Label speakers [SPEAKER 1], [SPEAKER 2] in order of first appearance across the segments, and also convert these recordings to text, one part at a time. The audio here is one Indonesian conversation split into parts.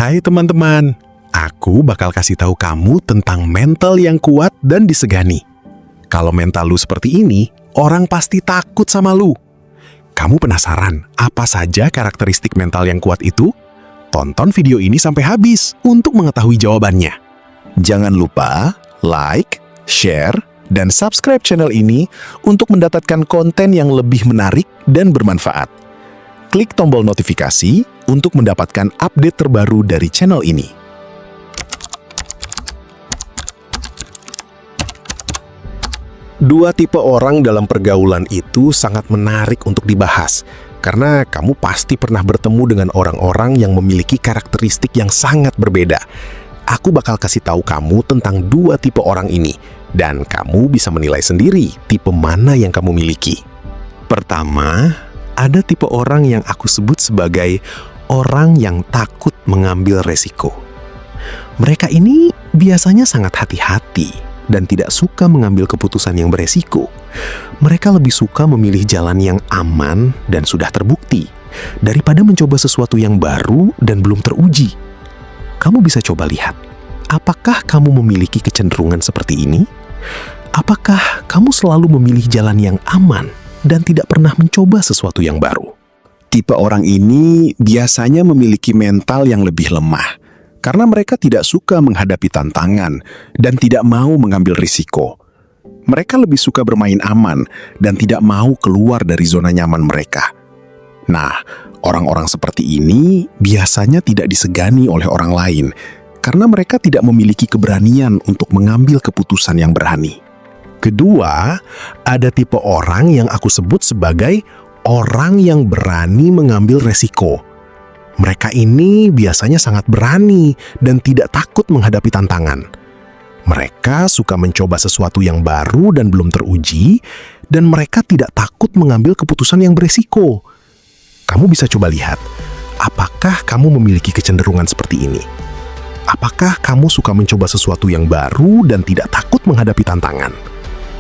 [SPEAKER 1] Hai teman-teman, aku bakal kasih tahu kamu tentang mental yang kuat dan disegani. Kalau mental lu seperti ini, orang pasti takut sama lu. Kamu penasaran apa saja karakteristik mental yang kuat itu? Tonton video ini sampai habis untuk mengetahui jawabannya. Jangan lupa like, share, dan subscribe channel ini untuk mendapatkan konten yang lebih menarik dan bermanfaat. Klik tombol notifikasi untuk mendapatkan update terbaru dari channel ini. Dua tipe orang dalam pergaulan itu sangat menarik untuk dibahas, karena kamu pasti pernah bertemu dengan orang-orang yang memiliki karakteristik yang sangat berbeda. Aku bakal kasih tahu kamu tentang dua tipe orang ini, dan kamu bisa menilai sendiri tipe mana yang kamu miliki. Pertama, ada tipe orang yang aku sebut sebagai orang yang takut mengambil resiko. Mereka ini biasanya sangat hati-hati dan tidak suka mengambil keputusan yang beresiko. Mereka lebih suka memilih jalan yang aman dan sudah terbukti, daripada mencoba sesuatu yang baru dan belum teruji. Kamu bisa coba lihat, apakah kamu memiliki kecenderungan seperti ini? Apakah kamu selalu memilih jalan yang aman dan tidak pernah mencoba sesuatu yang baru? Tipe orang ini biasanya memiliki mental yang lebih lemah, karena mereka tidak suka menghadapi tantangan dan tidak mau mengambil risiko. Mereka lebih suka bermain aman dan tidak mau keluar dari zona nyaman mereka. Nah, orang-orang seperti ini biasanya tidak disegani oleh orang lain, karena mereka tidak memiliki keberanian untuk mengambil keputusan yang berani. Kedua, ada tipe orang yang aku sebut sebagai orang yang berani mengambil resiko. Mereka ini biasanya sangat berani dan tidak takut menghadapi tantangan. Mereka suka mencoba sesuatu yang baru dan belum teruji, dan mereka tidak takut mengambil keputusan yang beresiko. Kamu bisa coba lihat, apakah kamu memiliki kecenderungan seperti ini? Apakah kamu suka mencoba sesuatu yang baru dan tidak takut menghadapi tantangan?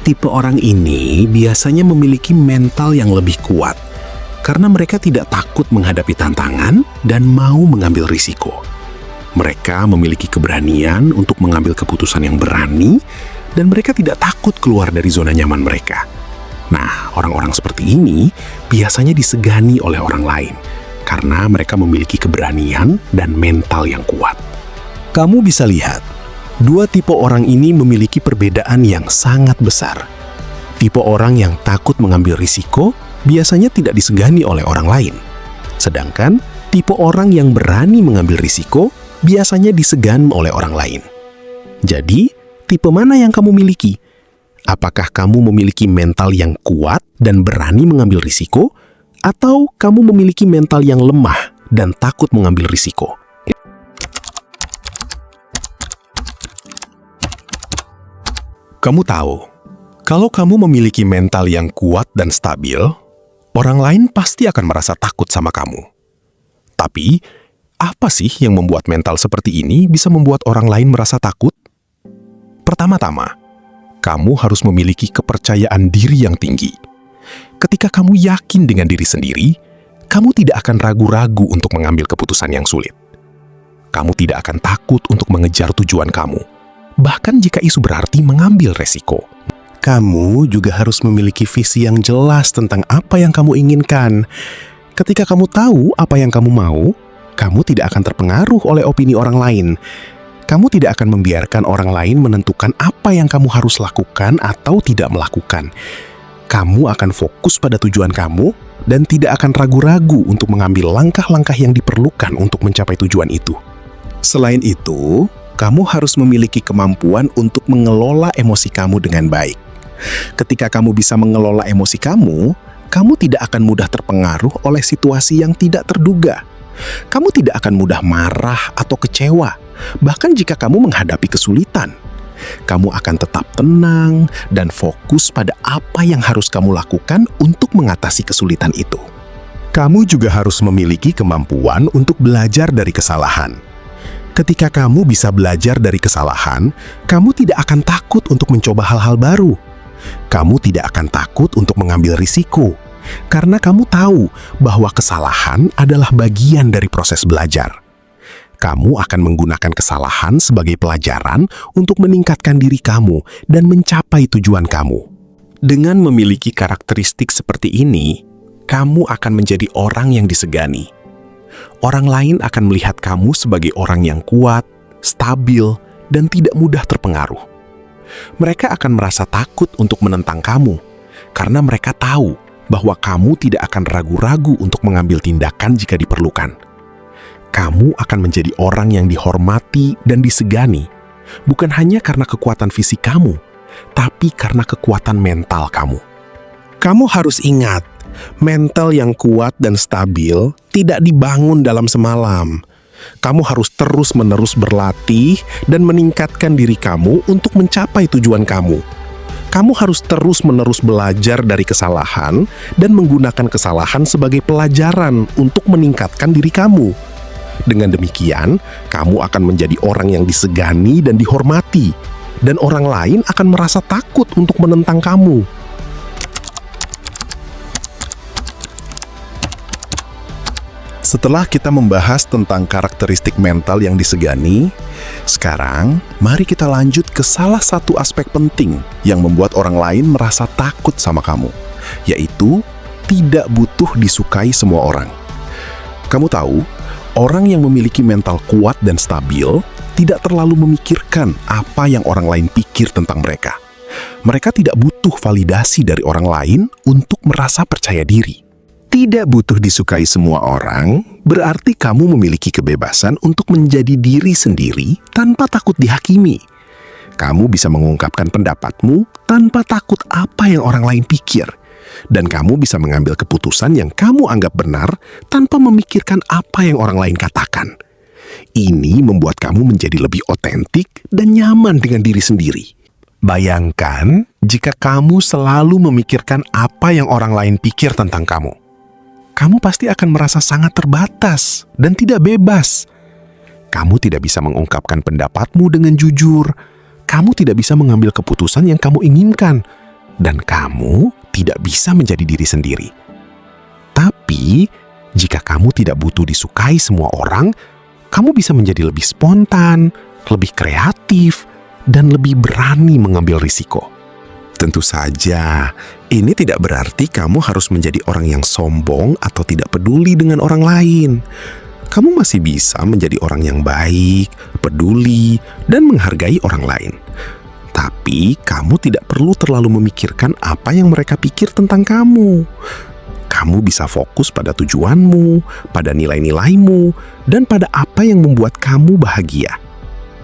[SPEAKER 1] Tipe orang ini biasanya memiliki mental yang lebih kuat, karena mereka tidak takut menghadapi tantangan dan mau mengambil risiko. Mereka memiliki keberanian untuk mengambil keputusan yang berani, dan mereka tidak takut keluar dari zona nyaman mereka. Nah, orang-orang seperti ini biasanya disegani oleh orang lain, karena mereka memiliki keberanian dan mental yang kuat. Kamu bisa lihat, dua tipe orang ini memiliki perbedaan yang sangat besar. Tipe orang yang takut mengambil risiko biasanya tidak disegani oleh orang lain. Sedangkan tipe orang yang berani mengambil risiko biasanya disegan oleh orang lain. Jadi, tipe mana yang kamu miliki? Apakah kamu memiliki mental yang kuat dan berani mengambil risiko, atau kamu memiliki mental yang lemah dan takut mengambil risiko? Kamu tahu, kalau kamu memiliki mental yang kuat dan stabil, orang lain pasti akan merasa takut sama kamu. Tapi, apa sih yang membuat mental seperti ini bisa membuat orang lain merasa takut? Pertama-tama, kamu harus memiliki kepercayaan diri yang tinggi. Ketika kamu yakin dengan diri sendiri, kamu tidak akan ragu-ragu untuk mengambil keputusan yang sulit. Kamu tidak akan takut untuk mengejar tujuan kamu, bahkan jika itu berarti mengambil resiko. Kamu juga harus memiliki visi yang jelas tentang apa yang kamu inginkan. Ketika kamu tahu apa yang kamu mau, kamu tidak akan terpengaruh oleh opini orang lain. Kamu tidak akan membiarkan orang lain menentukan apa yang kamu harus lakukan atau tidak melakukan. Kamu akan fokus pada tujuan kamu dan tidak akan ragu-ragu untuk mengambil langkah-langkah yang diperlukan untuk mencapai tujuan itu. Selain itu, kamu harus memiliki kemampuan untuk mengelola emosi kamu dengan baik. Ketika kamu bisa mengelola emosi kamu tidak akan mudah terpengaruh oleh situasi yang tidak terduga. Kamu tidak akan mudah marah atau kecewa, bahkan jika kamu menghadapi kesulitan. Kamu akan tetap tenang dan fokus pada apa yang harus kamu lakukan untuk mengatasi kesulitan itu. Kamu juga harus memiliki kemampuan untuk belajar dari kesalahan. Ketika kamu bisa belajar dari kesalahan, kamu tidak akan takut untuk mencoba hal-hal baru. Kamu tidak akan takut untuk mengambil risiko, karena kamu tahu bahwa kesalahan adalah bagian dari proses belajar. Kamu akan menggunakan kesalahan sebagai pelajaran untuk meningkatkan diri kamu dan mencapai tujuan kamu. Dengan memiliki karakteristik seperti ini, kamu akan menjadi orang yang disegani. Orang lain akan melihat kamu sebagai orang yang kuat, stabil, dan tidak mudah terpengaruh. Mereka akan merasa takut untuk menentang kamu, karena mereka tahu bahwa kamu tidak akan ragu-ragu untuk mengambil tindakan jika diperlukan. Kamu akan menjadi orang yang dihormati dan disegani, bukan hanya karena kekuatan fisik kamu, tapi karena kekuatan mental kamu. Kamu harus ingat, mental yang kuat dan stabil tidak dibangun dalam semalam. Kamu harus terus-menerus berlatih dan meningkatkan diri kamu untuk mencapai tujuan kamu. Kamu harus terus-menerus belajar dari kesalahan dan menggunakan kesalahan sebagai pelajaran untuk meningkatkan diri kamu. Dengan demikian, kamu akan menjadi orang yang disegani dan dihormati, dan orang lain akan merasa takut untuk menentang kamu. Setelah kita membahas tentang karakteristik mental yang disegani, sekarang mari kita lanjut ke salah satu aspek penting yang membuat orang lain merasa takut sama kamu, yaitu tidak butuh disukai semua orang. Kamu tahu, orang yang memiliki mental kuat dan stabil tidak terlalu memikirkan apa yang orang lain pikir tentang mereka. Mereka tidak butuh validasi dari orang lain untuk merasa percaya diri. Tidak butuh disukai semua orang berarti kamu memiliki kebebasan untuk menjadi diri sendiri tanpa takut dihakimi. Kamu bisa mengungkapkan pendapatmu tanpa takut apa yang orang lain pikir. Dan kamu bisa mengambil keputusan yang kamu anggap benar tanpa memikirkan apa yang orang lain katakan. Ini membuat kamu menjadi lebih otentik dan nyaman dengan diri sendiri. Bayangkan jika kamu selalu memikirkan apa yang orang lain pikir tentang kamu. Kamu pasti akan merasa sangat terbatas dan tidak bebas. Kamu tidak bisa mengungkapkan pendapatmu dengan jujur. Kamu tidak bisa mengambil keputusan yang kamu inginkan. Dan kamu tidak bisa menjadi diri sendiri. Tapi, jika kamu tidak butuh disukai semua orang, kamu bisa menjadi lebih spontan, lebih kreatif, dan lebih berani mengambil risiko. Tentu saja, ini tidak berarti kamu harus menjadi orang yang sombong atau tidak peduli dengan orang lain. Kamu masih bisa menjadi orang yang baik, peduli, dan menghargai orang lain. Tapi, kamu tidak perlu terlalu memikirkan apa yang mereka pikir tentang kamu. Kamu bisa fokus pada tujuanmu, pada nilai-nilaimu, dan pada apa yang membuat kamu bahagia.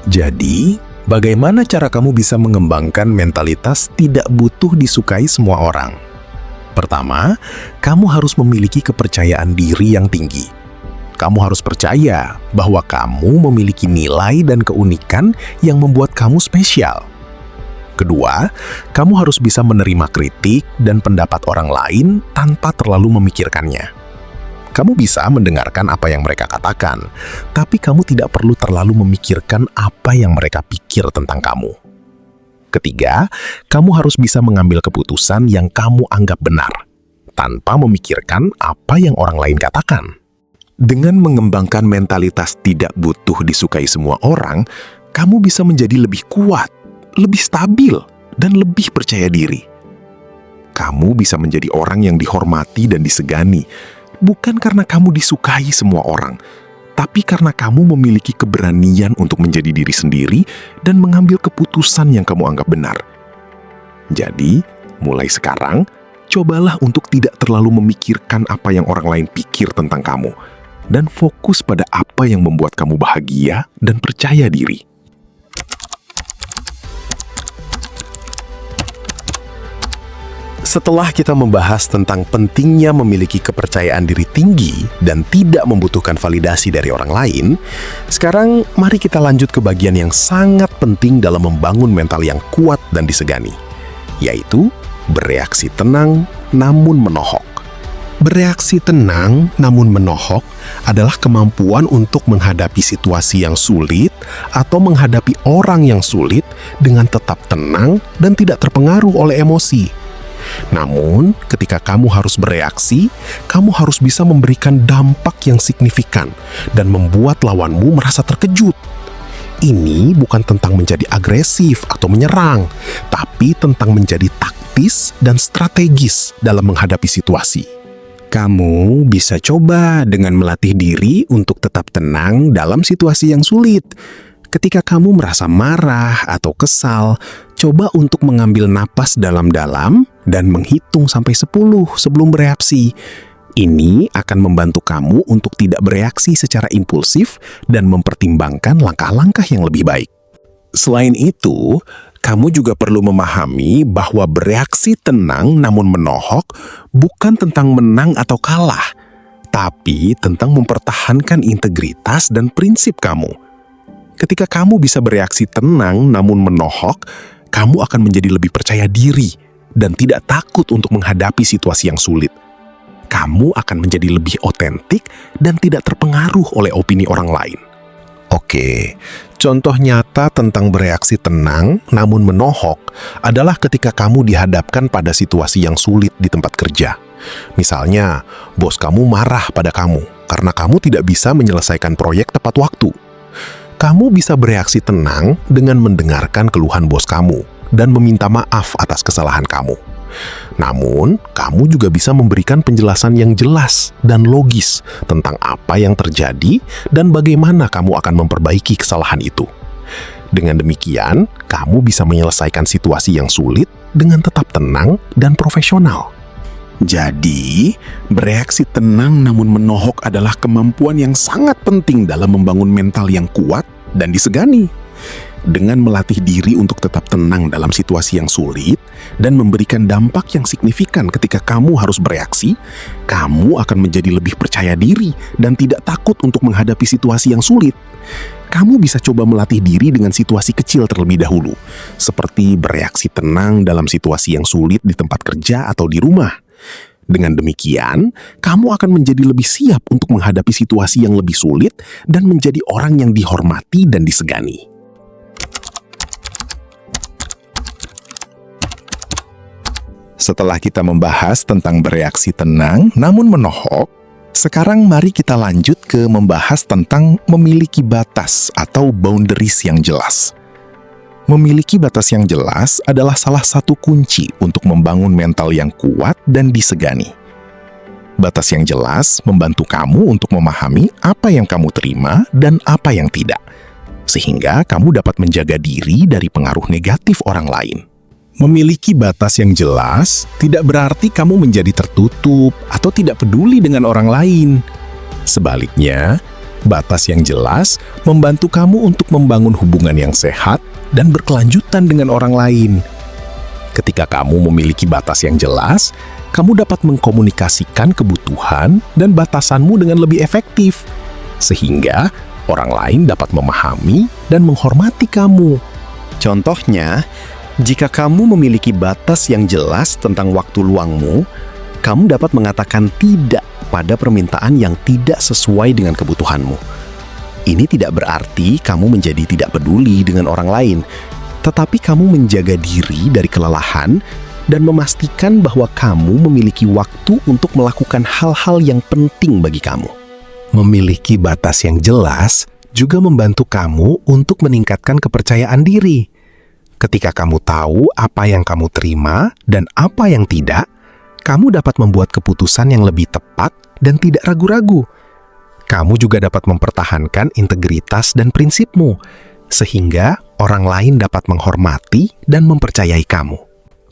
[SPEAKER 1] Jadi, bagaimana cara kamu bisa mengembangkan mentalitas tidak butuh disukai semua orang? Pertama, kamu harus memiliki kepercayaan diri yang tinggi. Kamu harus percaya bahwa kamu memiliki nilai dan keunikan yang membuat kamu spesial. Kedua, kamu harus bisa menerima kritik dan pendapat orang lain tanpa terlalu memikirkannya. Kamu bisa mendengarkan apa yang mereka katakan, tapi kamu tidak perlu terlalu memikirkan apa yang mereka pikir tentang kamu. Ketiga, kamu harus bisa mengambil keputusan yang kamu anggap benar, tanpa memikirkan apa yang orang lain katakan. Dengan mengembangkan mentalitas tidak butuh disukai semua orang, kamu bisa menjadi lebih kuat, lebih stabil, dan lebih percaya diri. Kamu bisa menjadi orang yang dihormati dan disegani, bukan karena kamu disukai semua orang, tapi karena kamu memiliki keberanian untuk menjadi diri sendiri dan mengambil keputusan yang kamu anggap benar. Jadi, mulai sekarang, cobalah untuk tidak terlalu memikirkan apa yang orang lain pikir tentang kamu, dan fokus pada apa yang membuat kamu bahagia dan percaya diri. Setelah kita membahas tentang pentingnya memiliki kepercayaan diri tinggi dan tidak membutuhkan validasi dari orang lain, sekarang mari kita lanjut ke bagian yang sangat penting dalam membangun mental yang kuat dan disegani, yaitu bereaksi tenang namun menohok. Bereaksi tenang namun menohok adalah kemampuan untuk menghadapi situasi yang sulit atau menghadapi orang yang sulit dengan tetap tenang dan tidak terpengaruh oleh emosi. Namun, ketika kamu harus bereaksi, kamu harus bisa memberikan dampak yang signifikan dan membuat lawanmu merasa terkejut. Ini bukan tentang menjadi agresif atau menyerang, tapi tentang menjadi taktis dan strategis dalam menghadapi situasi. Kamu bisa coba dengan melatih diri untuk tetap tenang dalam situasi yang sulit. Ketika kamu merasa marah atau kesal, coba untuk mengambil napas dalam-dalam dan menghitung sampai 10 sebelum bereaksi. Ini akan membantu kamu untuk tidak bereaksi secara impulsif dan mempertimbangkan langkah-langkah yang lebih baik. Selain itu, kamu juga perlu memahami bahwa bereaksi tenang namun menohok bukan tentang menang atau kalah, tapi tentang mempertahankan integritas dan prinsip kamu. Ketika kamu bisa bereaksi tenang namun menohok, kamu akan menjadi lebih percaya diri dan tidak takut untuk menghadapi situasi yang sulit. Kamu akan menjadi lebih otentik dan tidak terpengaruh oleh opini orang lain. Oke, contoh nyata tentang bereaksi tenang namun menohok adalah ketika kamu dihadapkan pada situasi yang sulit di tempat kerja. Misalnya, bos kamu marah pada kamu karena kamu tidak bisa menyelesaikan proyek tepat waktu. Kamu bisa bereaksi tenang dengan mendengarkan keluhan bos kamu dan meminta maaf atas kesalahan kamu. Namun, kamu juga bisa memberikan penjelasan yang jelas dan logis tentang apa yang terjadi dan bagaimana kamu akan memperbaiki kesalahan itu. Dengan demikian, kamu bisa menyelesaikan situasi yang sulit dengan tetap tenang dan profesional. Jadi, bereaksi tenang namun menohok adalah kemampuan yang sangat penting dalam membangun mental yang kuat dan disegani. Dengan melatih diri untuk tetap tenang dalam situasi yang sulit dan memberikan dampak yang signifikan ketika kamu harus bereaksi, kamu akan menjadi lebih percaya diri dan tidak takut untuk menghadapi situasi yang sulit. Kamu bisa coba melatih diri dengan situasi kecil terlebih dahulu, seperti bereaksi tenang dalam situasi yang sulit di tempat kerja atau di rumah. Dengan demikian, kamu akan menjadi lebih siap untuk menghadapi situasi yang lebih sulit dan menjadi orang yang dihormati dan disegani. Setelah kita membahas tentang bereaksi tenang namun menohok, sekarang mari kita lanjut ke membahas tentang memiliki batas atau boundaries yang jelas. Memiliki batas yang jelas adalah salah satu kunci untuk membangun mental yang kuat dan disegani. Batas yang jelas membantu kamu untuk memahami apa yang kamu terima dan apa yang tidak, sehingga kamu dapat menjaga diri dari pengaruh negatif orang lain. Memiliki batas yang jelas tidak berarti kamu menjadi tertutup atau tidak peduli dengan orang lain. Sebaliknya, batas yang jelas membantu kamu untuk membangun hubungan yang sehat dan berkelanjutan dengan orang lain. Ketika kamu memiliki batas yang jelas, kamu dapat mengkomunikasikan kebutuhan dan batasanmu dengan lebih efektif, sehingga orang lain dapat memahami dan menghormati kamu. Contohnya, jika kamu memiliki batas yang jelas tentang waktu luangmu, kamu dapat mengatakan tidak pada permintaan yang tidak sesuai dengan kebutuhanmu. Ini tidak berarti kamu menjadi tidak peduli dengan orang lain, tetapi kamu menjaga diri dari kelelahan dan memastikan bahwa kamu memiliki waktu untuk melakukan hal-hal yang penting bagi kamu. Memiliki batas yang jelas juga membantu kamu untuk meningkatkan kepercayaan diri. Ketika kamu tahu apa yang kamu terima dan apa yang tidak, kamu dapat membuat keputusan yang lebih tepat dan tidak ragu-ragu. Kamu juga dapat mempertahankan integritas dan prinsipmu, sehingga orang lain dapat menghormati dan mempercayai kamu.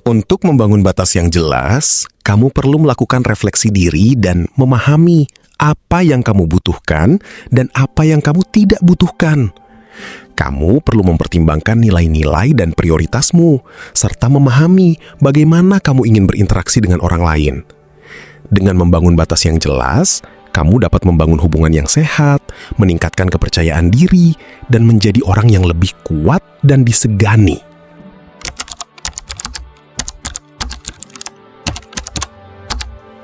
[SPEAKER 1] Untuk membangun batas yang jelas, kamu perlu melakukan refleksi diri dan memahami apa yang kamu butuhkan dan apa yang kamu tidak butuhkan. Kamu perlu mempertimbangkan nilai-nilai dan prioritasmu, serta memahami bagaimana kamu ingin berinteraksi dengan orang lain. Dengan membangun batas yang jelas, kamu dapat membangun hubungan yang sehat, meningkatkan kepercayaan diri, dan menjadi orang yang lebih kuat dan disegani.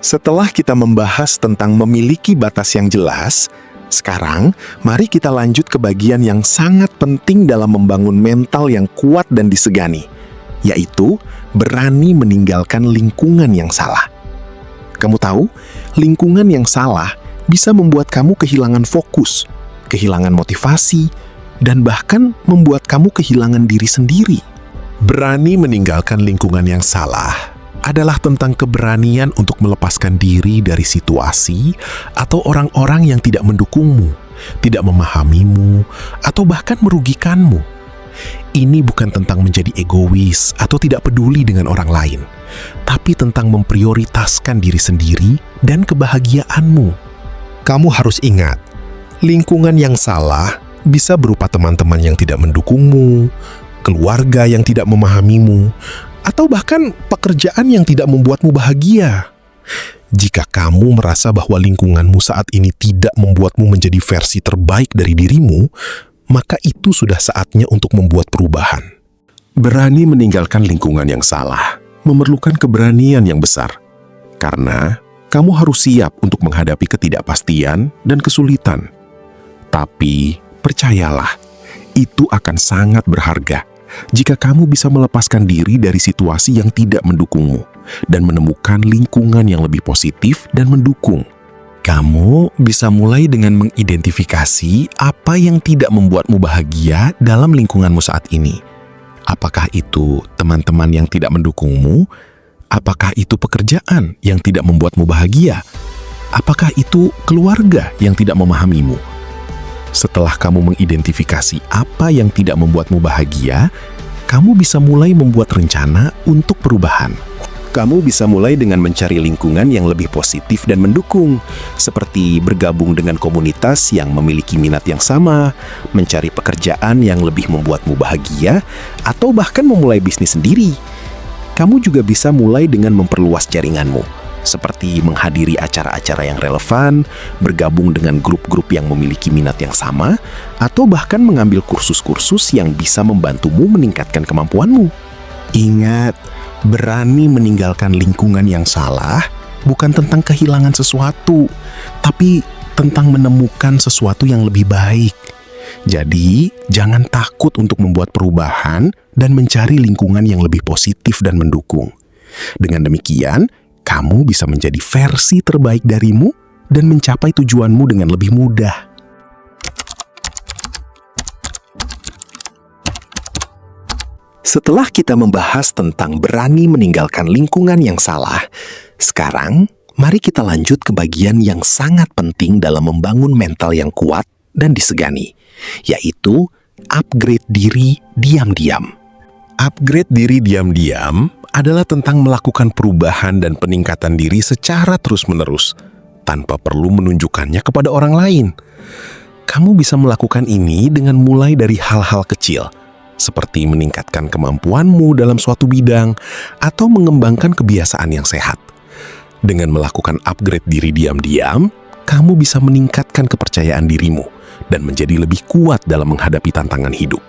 [SPEAKER 1] Setelah kita membahas tentang memiliki batas yang jelas, sekarang, mari kita lanjut ke bagian yang sangat penting dalam membangun mental yang kuat dan disegani, yaitu berani meninggalkan lingkungan yang salah. Kamu tahu, lingkungan yang salah bisa membuat kamu kehilangan fokus, kehilangan motivasi, dan bahkan membuat kamu kehilangan diri sendiri. Berani meninggalkan lingkungan yang salah adalah tentang keberanian untuk melepaskan diri dari situasi atau orang-orang yang tidak mendukungmu, tidak memahamimu, atau bahkan merugikanmu. Ini bukan tentang menjadi egois atau tidak peduli dengan orang lain, tapi tentang memprioritaskan diri sendiri dan kebahagiaanmu. Kamu harus ingat, lingkungan yang salah bisa berupa teman-teman yang tidak mendukungmu, keluarga yang tidak memahamimu, atau bahkan pekerjaan yang tidak membuatmu bahagia. Jika kamu merasa bahwa lingkunganmu saat ini tidak membuatmu menjadi versi terbaik dari dirimu, maka itu sudah saatnya untuk membuat perubahan. Berani meninggalkan lingkungan yang salah memerlukan keberanian yang besar, karena kamu harus siap untuk menghadapi ketidakpastian dan kesulitan. Tapi percayalah, itu akan sangat berharga jika kamu bisa melepaskan diri dari situasi yang tidak mendukungmu dan menemukan lingkungan yang lebih positif dan mendukung. Kamu bisa mulai dengan mengidentifikasi apa yang tidak membuatmu bahagia dalam lingkunganmu saat ini. Apakah itu teman-teman yang tidak mendukungmu? Apakah itu pekerjaan yang tidak membuatmu bahagia? Apakah itu keluarga yang tidak memahamimu? Setelah kamu mengidentifikasi apa yang tidak membuatmu bahagia, kamu bisa mulai membuat rencana untuk perubahan. Kamu bisa mulai dengan mencari lingkungan yang lebih positif dan mendukung, seperti bergabung dengan komunitas yang memiliki minat yang sama, mencari pekerjaan yang lebih membuatmu bahagia, atau bahkan memulai bisnis sendiri. Kamu juga bisa mulai dengan memperluas jaringanmu, seperti menghadiri acara-acara yang relevan, bergabung dengan grup-grup yang memiliki minat yang sama, atau bahkan mengambil kursus-kursus yang bisa membantumu meningkatkan kemampuanmu. Ingat, berani meninggalkan lingkungan yang salah bukan tentang kehilangan sesuatu, tapi tentang menemukan sesuatu yang lebih baik. Jadi, jangan takut untuk membuat perubahan dan mencari lingkungan yang lebih positif dan mendukung. Dengan demikian, kamu bisa menjadi versi terbaik darimu dan mencapai tujuanmu dengan lebih mudah. Setelah kita membahas tentang berani meninggalkan lingkungan yang salah, sekarang mari kita lanjut ke bagian yang sangat penting dalam membangun mental yang kuat dan disegani, yaitu upgrade diri diam-diam. Upgrade diri diam-diam adalah tentang melakukan perubahan dan peningkatan diri secara terus-menerus, tanpa perlu menunjukkannya kepada orang lain. Kamu bisa melakukan ini dengan mulai dari hal-hal kecil, seperti meningkatkan kemampuanmu dalam suatu bidang atau mengembangkan kebiasaan yang sehat. Dengan melakukan upgrade diri diam-diam, kamu bisa meningkatkan kepercayaan dirimu dan menjadi lebih kuat dalam menghadapi tantangan hidup.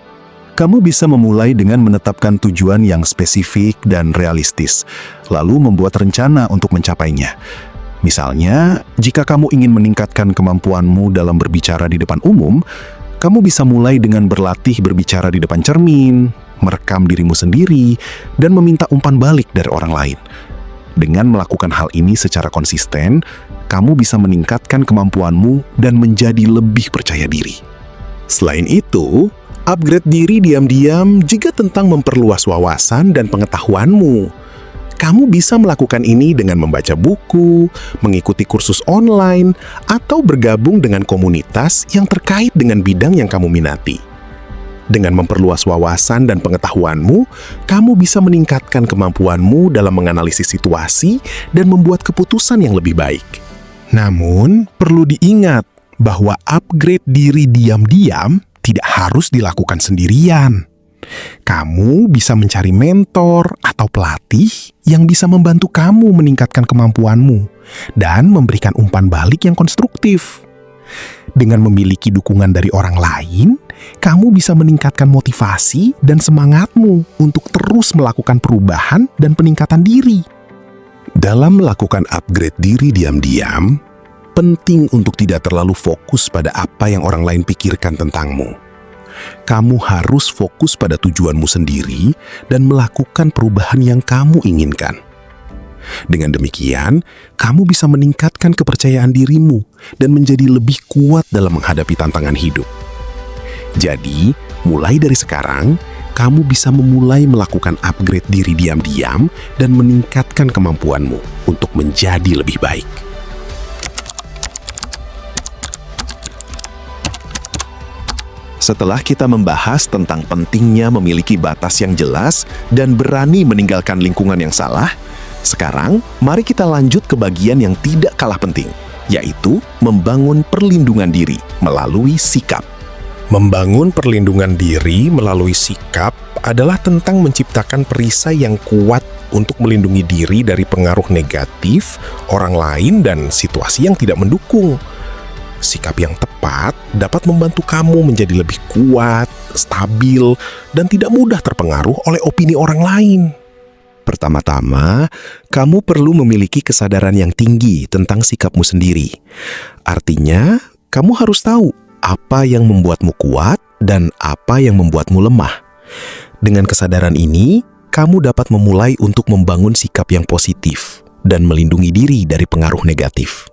[SPEAKER 1] Kamu bisa memulai dengan menetapkan tujuan yang spesifik dan realistis, lalu membuat rencana untuk mencapainya. Misalnya, jika kamu ingin meningkatkan kemampuanmu dalam berbicara di depan umum, kamu bisa mulai dengan berlatih berbicara di depan cermin, merekam dirimu sendiri, dan meminta umpan balik dari orang lain. Dengan melakukan hal ini secara konsisten, kamu bisa meningkatkan kemampuanmu dan menjadi lebih percaya diri. Selain itu, upgrade diri diam-diam juga tentang memperluas wawasan dan pengetahuanmu. Kamu bisa melakukan ini dengan membaca buku, mengikuti kursus online, atau bergabung dengan komunitas yang terkait dengan bidang yang kamu minati. Dengan memperluas wawasan dan pengetahuanmu, kamu bisa meningkatkan kemampuanmu dalam menganalisis situasi dan membuat keputusan yang lebih baik. Namun, perlu diingat bahwa upgrade diri diam-diam tidak harus dilakukan sendirian. Kamu bisa mencari mentor atau pelatih yang bisa membantu kamu meningkatkan kemampuanmu dan memberikan umpan balik yang konstruktif. Dengan memiliki dukungan dari orang lain, kamu bisa meningkatkan motivasi dan semangatmu untuk terus melakukan perubahan dan peningkatan diri. Dalam melakukan upgrade diri diam-diam, penting untuk tidak terlalu fokus pada apa yang orang lain pikirkan tentangmu. Kamu harus fokus pada tujuanmu sendiri dan melakukan perubahan yang kamu inginkan. Dengan demikian, kamu bisa meningkatkan kepercayaan dirimu dan menjadi lebih kuat dalam menghadapi tantangan hidup. Jadi, mulai dari sekarang, kamu bisa memulai melakukan upgrade diri diam-diam dan meningkatkan kemampuanmu untuk menjadi lebih baik.
[SPEAKER 2] Setelah kita membahas tentang pentingnya memiliki batas yang jelas dan berani meninggalkan lingkungan yang salah, sekarang mari kita lanjut ke bagian yang tidak kalah penting, yaitu membangun perlindungan diri melalui sikap.
[SPEAKER 1] Membangun perlindungan diri melalui sikap adalah tentang menciptakan perisai yang kuat untuk melindungi diri dari pengaruh negatif, orang lain, dan situasi yang tidak mendukung. Sikap yang tepat dapat membantu kamu menjadi lebih kuat, stabil, dan tidak mudah terpengaruh oleh opini orang lain.
[SPEAKER 2] Pertama-tama, kamu perlu memiliki kesadaran yang tinggi tentang sikapmu sendiri. Artinya, kamu harus tahu apa yang membuatmu kuat dan apa yang membuatmu lemah. Dengan kesadaran ini, kamu dapat memulai untuk membangun sikap yang positif dan melindungi diri dari pengaruh negatif.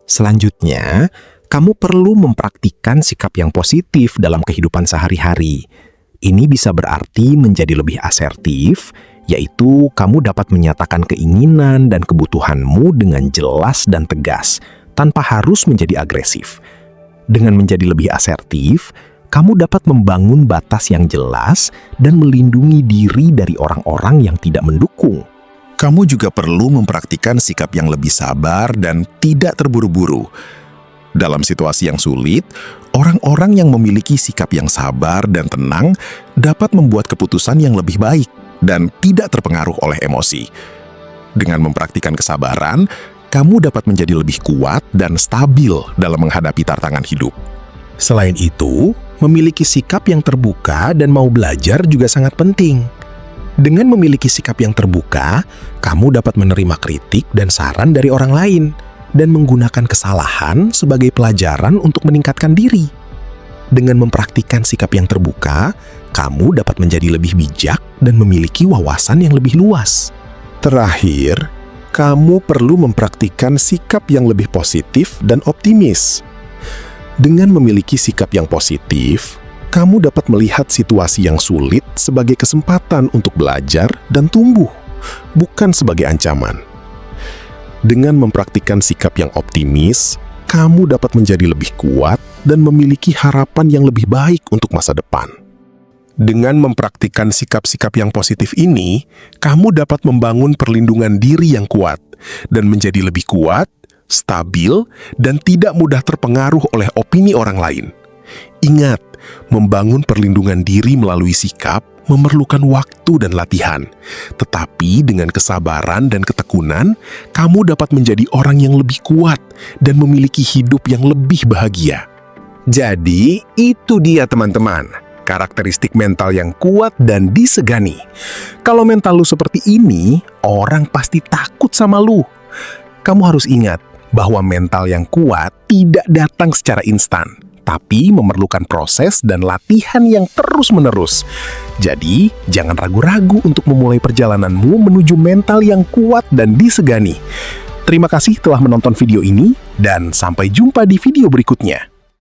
[SPEAKER 2] Selanjutnya, kamu perlu mempraktikkan sikap yang positif dalam kehidupan sehari-hari. Ini bisa berarti menjadi lebih asertif, yaitu kamu dapat menyatakan keinginan dan kebutuhanmu dengan jelas dan tegas, tanpa harus menjadi agresif. Dengan menjadi lebih asertif, kamu dapat membangun batas yang jelas dan melindungi diri dari orang-orang yang tidak mendukung.
[SPEAKER 1] Kamu juga perlu mempraktikkan sikap yang lebih sabar dan tidak terburu-buru. Dalam situasi yang sulit, orang-orang yang memiliki sikap yang sabar dan tenang dapat membuat keputusan yang lebih baik dan tidak terpengaruh oleh emosi. Dengan mempraktikkan kesabaran, kamu dapat menjadi lebih kuat dan stabil dalam menghadapi tantangan hidup. Selain itu, memiliki sikap yang terbuka dan mau belajar juga sangat penting. Dengan memiliki sikap yang terbuka, kamu dapat menerima kritik dan saran dari orang lain dan menggunakan kesalahan sebagai pelajaran untuk meningkatkan diri. Dengan mempraktikkan sikap yang terbuka, kamu dapat menjadi lebih bijak dan memiliki wawasan yang lebih luas. Terakhir, kamu perlu mempraktikkan sikap yang lebih positif dan optimis. Dengan memiliki sikap yang positif, kamu dapat melihat situasi yang sulit sebagai kesempatan untuk belajar dan tumbuh, bukan sebagai ancaman. Dengan mempraktikkan sikap yang optimis, kamu dapat menjadi lebih kuat dan memiliki harapan yang lebih baik untuk masa depan. Dengan mempraktikkan sikap-sikap yang positif ini, kamu dapat membangun perlindungan diri yang kuat dan menjadi lebih kuat, stabil, dan tidak mudah terpengaruh oleh opini orang lain. Ingat, membangun perlindungan diri melalui sikap memerlukan waktu dan latihan. Tetapi dengan kesabaran dan ketekunan, kamu dapat menjadi orang yang lebih kuat dan memiliki hidup yang lebih bahagia. Jadi, itu dia teman-teman, karakteristik mental yang kuat dan disegani. Kalau mental lu seperti ini, orang pasti takut sama lu. Kamu harus ingat bahwa mental yang kuat tidak datang secara instan, tapi memerlukan proses dan latihan yang terus-menerus. Jadi, jangan ragu-ragu untuk memulai perjalananmu menuju mental yang kuat dan disegani. Terima kasih telah menonton video ini, dan sampai jumpa di video berikutnya.